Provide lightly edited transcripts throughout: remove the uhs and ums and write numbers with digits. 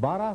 12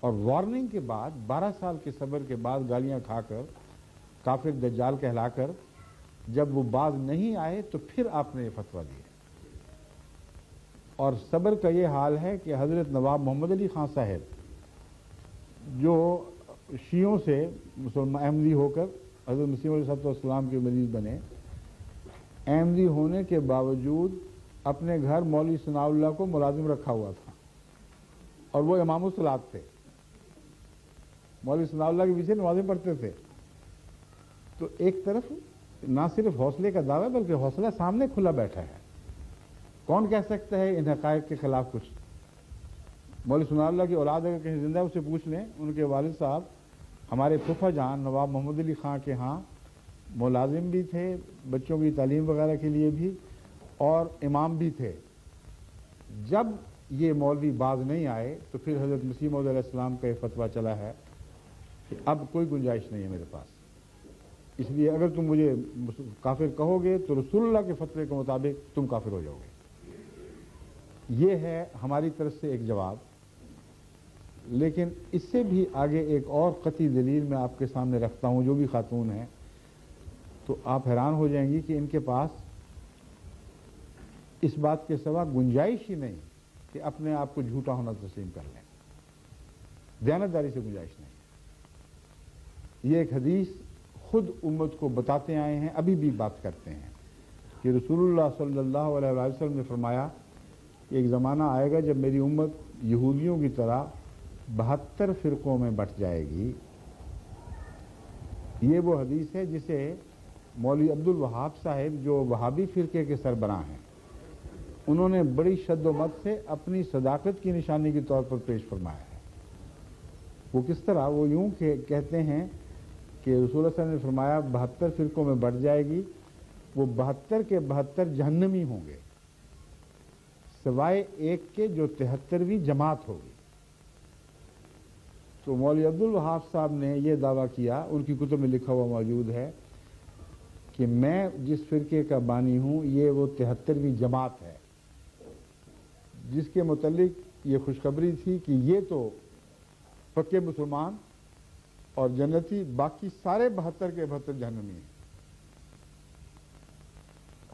اور وارننگ کے بعد 12 سال کے صبر کے بعد گالیاں کھا کر کافر دجال کہلا کر جب وہ باز نہیں آئے تو پھر آپ نے یہ فتویٰ دیا. اور صبر کا یہ حال ہے کہ حضرت نواب محمد علی خان صاحب جو شیعوں سے مسلمان احمدی ہو کر حضرت مسیح علیہ السلام کے مریض بنے، احمدی ہونے کے باوجود اپنے گھر مولوی ثناء اللہ کو ملازم رکھا ہوا تھا اور وہ امام الصلاۃ تھے. مولوی ثناء اللہ کے پیچھے نمازیں پڑھتے تھے. تو ایک طرف نہ صرف حوصلے کا دعویٰ بلکہ حوصلہ سامنے کھلا بیٹھا ہے. کون کہہ سکتا ہے ان حقائق کے خلاف کچھ؟ مولوی ثناء اللہ کی اولاد اگر کہیں زندہ ہے اسے پوچھ لیں. ان کے والد صاحب ہمارے پھوپھا جان نواب محمد علی خان کے ہاں ملازم بھی تھے بچوں کی تعلیم وغیرہ کے لیے بھی، اور امام بھی تھے. جب یہ مولوی باز نہیں آئے تو پھر حضرت مسیح موعود علیہ السلام کا یہ فتویٰ چلا ہے کہ اب کوئی گنجائش نہیں ہے میرے پاس. اس لیے اگر تم مجھے کافر کہو گے تو رسول اللہ کے فتوے کے مطابق تم کافر ہو جاؤ گے. یہ ہے ہماری طرف سے ایک جواب. لیکن اس سے بھی آگے ایک اور قطعی دلیل میں آپ کے سامنے رکھتا ہوں جو بھی خاتون ہیں، تو آپ حیران ہو جائیں گی کہ ان کے پاس اس بات کے سوا گنجائش ہی نہیں کہ اپنے آپ کو جھوٹا ہونا تسلیم کر لیں. دیانتداری سے گنجائش نہیں. یہ ایک حدیث خود امت کو بتاتے آئے ہیں، ابھی بھی بات کرتے ہیں کہ رسول اللہ صلی اللہ علیہ وسلم نے فرمایا کہ ایک زمانہ آئے گا جب میری امت یہودیوں کی طرح 72 فرقوں میں بٹ جائے گی. یہ وہ حدیث ہے جسے مولوی عبد الوہاب صاحب جو وہابی فرقے کے سربراہ ہیں انہوں نے بڑی شد و مت سے اپنی صداقت کی نشانی کے طور پر پیش فرمایا ہے. وہ کس طرح؟ وہ یوں کہ کہتے ہیں کہ رسول اللہ صلی اللہ علیہ وسلم نے فرمایا 72 فرقوں میں بٹ جائے گی، وہ 72 کے 72 جہنمی ہوں گے سوائے ایک کے جو 73ویں جماعت ہوگی. تو مولوی عبد الوہاب صاحب نے یہ دعویٰ کیا، ان کی کتب میں لکھا ہوا موجود ہے کہ میں جس فرقے کا بانی ہوں یہ وہ 73ویں جماعت ہے جس کے متعلق یہ خوشخبری تھی کہ یہ تو پکے مسلمان اور جنتی، باقی سارے 72 کے 72 جہنمی ہیں.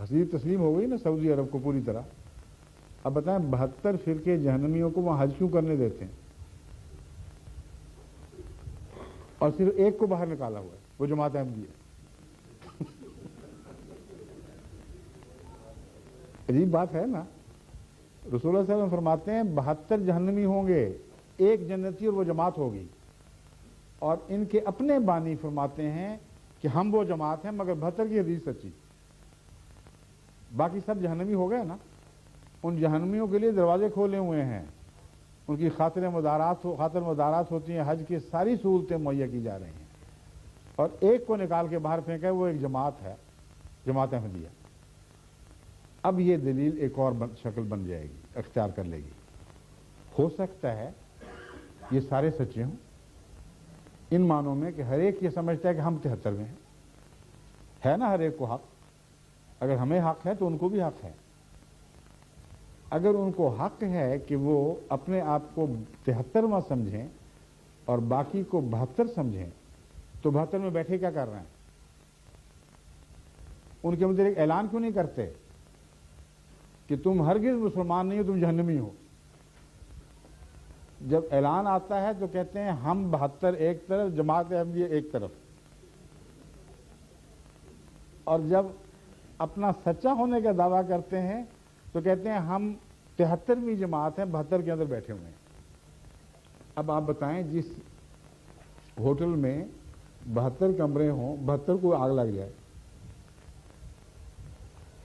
حسین تسلیم ہو گئی نا سعودی عرب کو پوری طرح. اب بتائیں 72 فرقے جہنمیوں کو وہاں حج کیوں کرنے دیتے ہیں اور صرف ایک کو باہر نکالا ہوا ہے، وہ جماعت احمدیہ ہے. عجیب بات ہے نا. رسول اللہ صلی اللہ علیہ وسلم فرماتے ہیں 72 جہنمی ہوں گے، ایک جنتی اور وہ جماعت ہوگی. اور ان کے اپنے بانی فرماتے ہیں کہ ہم وہ جماعت ہیں مگر 72 کی حدیث سچی، باقی سب جہنمی ہو گئے نا. ان جہنمیوں کے لیے دروازے کھولے ہوئے ہیں، ان کی خاطر مدارات ہوتی ہیں، حج کی ساری سہولتیں مہیا کی جا رہی ہیں، اور ایک کو نکال کے باہر پھینکا ہے، وہ ایک جماعت ہے، جماعت احمدیہ. اب یہ دلیل ایک اور شکل بن جائے گی، اختیار کر لے گی. ہو سکتا ہے یہ سارے سچے ہوں ان معنوں میں کہ ہر ایک یہ سمجھتا ہے کہ ہم 73 میں ہیں. ہے نا ہر ایک کو حق. اگر ہمیں حق ہے تو ان کو بھی حق ہے. اگر ان کو حق ہے کہ وہ اپنے آپ کو 73واں سمجھیں اور باقی کو 72 سمجھیں تو 72 میں بیٹھے کیا کر رہے ہیں؟ ان کے متعلق اعلان کیوں نہیں کرتے کہ تم ہرگز مسلمان نہیں ہو، تم جہنمی ہو؟ جب اعلان آتا ہے تو کہتے ہیں ہم 72 ایک طرف، جماعت احمدیہ ایک طرف. اور جب اپنا سچا ہونے کا دعویٰ کرتے ہیں تو کہتے ہیں ہم 73ویں جماعت ہیں، 72 کے اندر بیٹھے ہوئے ہیں. اب آپ بتائیں جس ہوٹل میں 72 کمرے ہوں، 72 کو آگ لگ جائے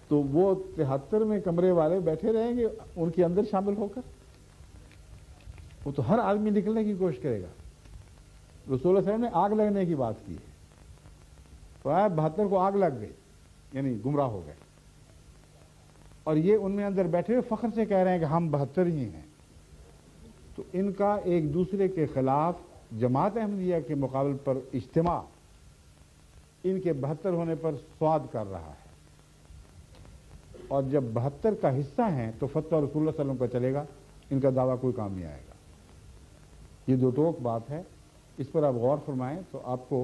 تو وہ 73 میں کمرے والے بیٹھے رہیں گے ان کے اندر شامل ہو کر؟ وہ تو ہر آدمی نکلنے کی کوشش کرے گا. رسول اللہ صلی اللہ علیہ وسلم نے آگ لگنے کی بات کی ہے، تو 72 کو آگ لگ گئی یعنی گمراہ ہو گئے. اور یہ ان میں اندر بیٹھے ہوئے فخر سے کہہ رہے ہیں کہ ہم 72 ہی ہیں. تو ان کا ایک دوسرے کے خلاف جماعت احمدیہ کے مقابل پر اجتماع ان کے 72 ہونے پر سواد کر رہا ہے. اور جب 72 کا حصہ ہیں تو فتویٰ رسول اللہ صلی اللہ علیہ وسلم کا چلے گا، ان کا دعویٰ کوئی کام نہیں آئے گا. یہ دو ٹوک بات ہے، اس پر آپ غور فرمائیں تو آپ کو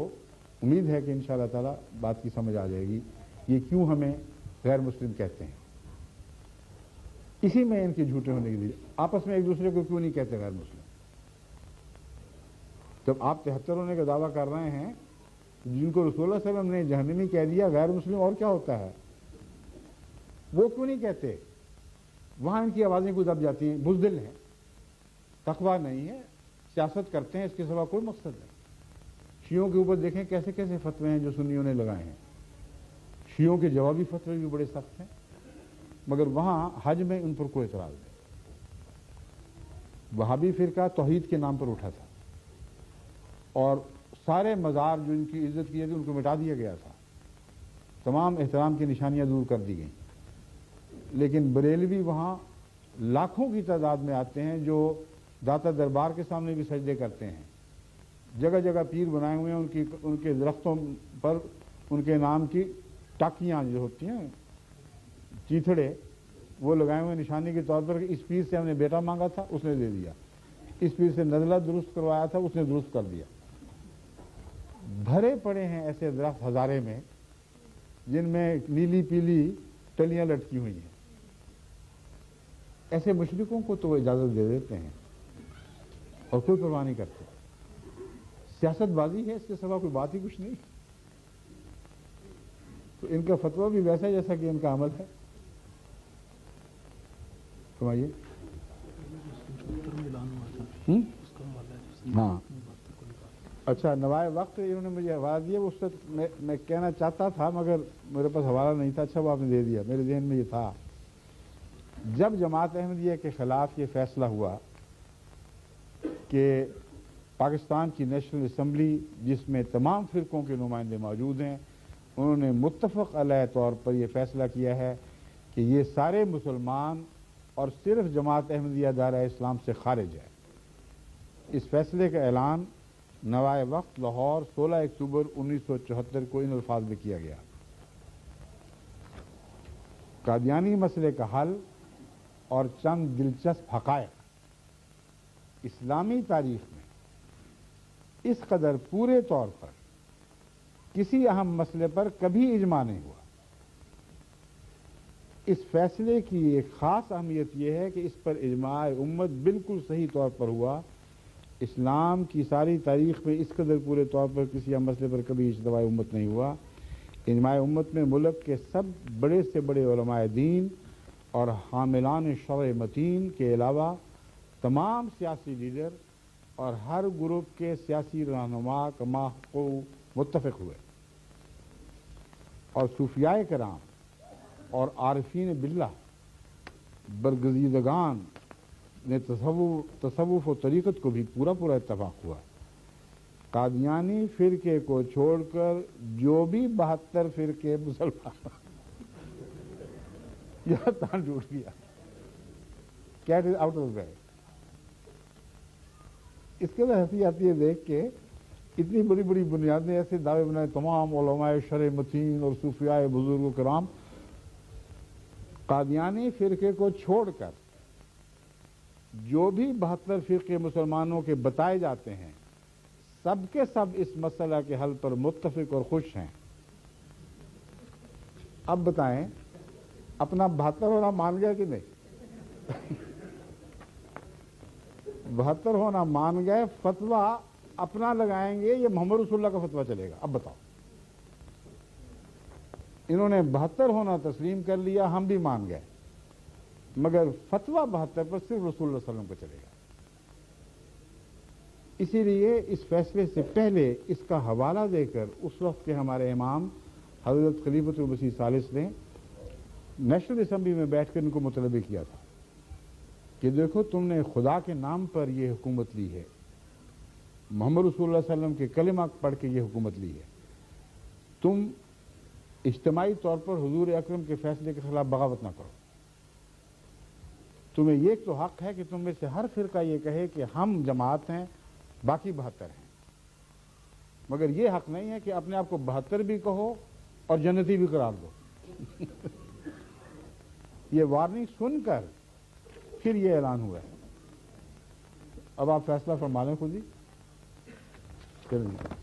امید ہے کہ انشاءاللہ تعالیٰ بات کی سمجھ آ جائے گی یہ کیوں ہمیں غیر مسلم کہتے ہیں۔ اسی میں ان کے جھوٹے ہونے کے لیے آپس میں ایک دوسرے کو کیوں نہیں کہتے غیر مسلم؟ جب آپ 73 ہونے کا دعویٰ کر رہے ہیں، جن کو رسول اللہ صلی اللہ علیہ وسلم نے جہنمی کہہ دیا، غیر مسلم اور کیا ہوتا ہے؟ وہ کیوں نہیں کہتے؟ وہاں ان کی آوازیں کوئی دب جاتی ہیں، بزدل ہیں، تقویٰ نہیں ہے، سیاست کرتے ہیں، اس کے سوا کوئی مقصد نہیں۔ شیعوں کے اوپر دیکھیں کیسے کیسے فتوے ہیں جو سنیوں نے لگائے ہیں، شیعوں کے جوابی فتوے بھی بڑے سخت ہیں، مگر وہاں حج میں ان پر کوئی اعتراض نہیں۔ وہابی فرقہ توحید کے نام پر اٹھا تھا اور سارے مزار جو ان کی عزت کی جاتی ان کو مٹا دیا گیا تھا، تمام احترام کی نشانیاں دور کر دی گئیں، لیکن بریلوی وہاں لاکھوں کی تعداد میں آتے ہیں جو داتا دربار کے سامنے بھی سجدے کرتے ہیں، جگہ جگہ پیر بنائے ہوئے ہیں، ان کے درختوں پر ان کے نام کی ٹاکیاں جو ہوتی ہیں، چیتھڑے، وہ لگائے ہوئے نشانی کے طور پر کہ اس پیر سے ہم نے بیٹا مانگا تھا اس نے دے دیا، اس پیر سے نزلہ درست کروایا تھا اس نے درست کر دیا۔ بھرے پڑے ہیں ایسے درخت ہزارے میں جن میں نیلی پیلی ٹلیاں لٹکی ہوئی ہیں، ایسے مشرکوں کو تو وہ اجازت دے دیتے ہیں اور کوئی پرواہ نہیں کرتے۔ سیاست بازی ہے، اس کے سوا کوئی بات ہی کچھ نہیں۔ تو ان کا فتویٰ بھی ویسا جیسا کہ ان کا عمل ہے۔ سمجھیے ہاں اچھا، نوائے وقت انہوں نے مجھے حوالہ دیا، اس وقت میں کہنا چاہتا تھا مگر میرے پاس حوالہ نہیں تھا، اچھا وہ آپ نے دے دیا، میرے ذہن میں یہ تھا۔ جب جماعت احمدیہ کے خلاف یہ فیصلہ ہوا کہ پاکستان کی نیشنل اسمبلی جس میں تمام فرقوں کے نمائندے موجود ہیں، انہوں نے متفق علیہ طور پر یہ فیصلہ کیا ہے کہ یہ سارے مسلمان اور صرف جماعت احمدیہ دائرہ اسلام سے خارج ہے۔ اس فیصلے کا اعلان نوائے وقت لاہور 16 اکتوبر 1974 کو ان الفاظ میں کیا گیا: قادیانی مسئلے کا حل اور چند دلچسپ حقائق۔ اسلامی تاریخ میں اس قدر پورے طور پر کسی اہم مسئلے پر کبھی اجماع نہیں ہوا۔ اس فیصلے کی ایک خاص اہمیت یہ ہے کہ اس پر اجماع امت بالکل صحیح طور پر ہوا۔ اسلام کی ساری تاریخ میں اس قدر پورے طور پر کسی اہم مسئلے پر کبھی اجماع امت نہیں ہوا۔ اجماع امت میں ملک کے سب بڑے سے بڑے علماء دین اور حاملان شرع متین کے علاوہ تمام سیاسی لیڈر اور ہر گروپ کے سیاسی رہنما کما کو متفق ہوئے، اور صوفیاء کرام اور عارفین باللہ برگزیدگان نے تصوف و طریقت کو بھی پورا اتفاق ہوا۔ قادیانی فرقے کو چھوڑ کر جو بھی 72 فرقے مسلمان یہ تان جوڑ گیا، cat is out of bag. اس کے بعد ہنسی آتی ہے دیکھ کے، اتنی بڑی بڑی بنیادیں ایسے دعوے بنائے تمام علماء شرع متین اور صوفیاء بزرگ و کرام، قادیانی فرقے کو چھوڑ کر جو بھی 72 فرقے مسلمانوں کے بتائے جاتے ہیں، سب کے سب اس مسئلہ کے حل پر متفق اور خوش ہیں۔ اب بتائیں اپنا 72 ہونا مان گیا کہ نہیں؟ 72 ہونا مان گئے، فتویٰ اپنا لگائیں گے یہ محمد رسول اللہ کا فتویٰ چلے گا؟ اب بتاؤ، انہوں نے 72 ہونا تسلیم کر لیا، ہم بھی مان گئے، مگر فتویٰ 72 پر صرف رسول اللہ صلی اللہ علیہ وسلم کو چلے گا۔ اسی لیے اس فیصلے سے پہلے اس کا حوالہ دے کر اس وقت کے ہمارے امام حضرت خلیفۃ المسیح ثالث نے نیشنل اسمبلی میں بیٹھ کر ان کو مطلبہ کیا تھا کہ دیکھو تم نے خدا کے نام پر یہ حکومت لی ہے، محمد رسول اللہ صلی اللہ علیہ وسلم کے کلمہ پڑھ کے یہ حکومت لی ہے، تم اجتماعی طور پر حضور اکرم کے فیصلے کے خلاف بغاوت نہ کرو۔ تمہیں یہ تو حق ہے کہ تم میں سے ہر فرقہ یہ کہے کہ ہم جماعت ہیں، باقی 72 ہیں، مگر یہ حق نہیں ہے کہ اپنے آپ کو 72 بھی کہو اور جنتی بھی قرار دو۔ یہ وارننگ سن کر پھر یہ اعلان ہوا ہے۔ اب آپ فیصلہ فرما لیں خود ہی. چلیں جی.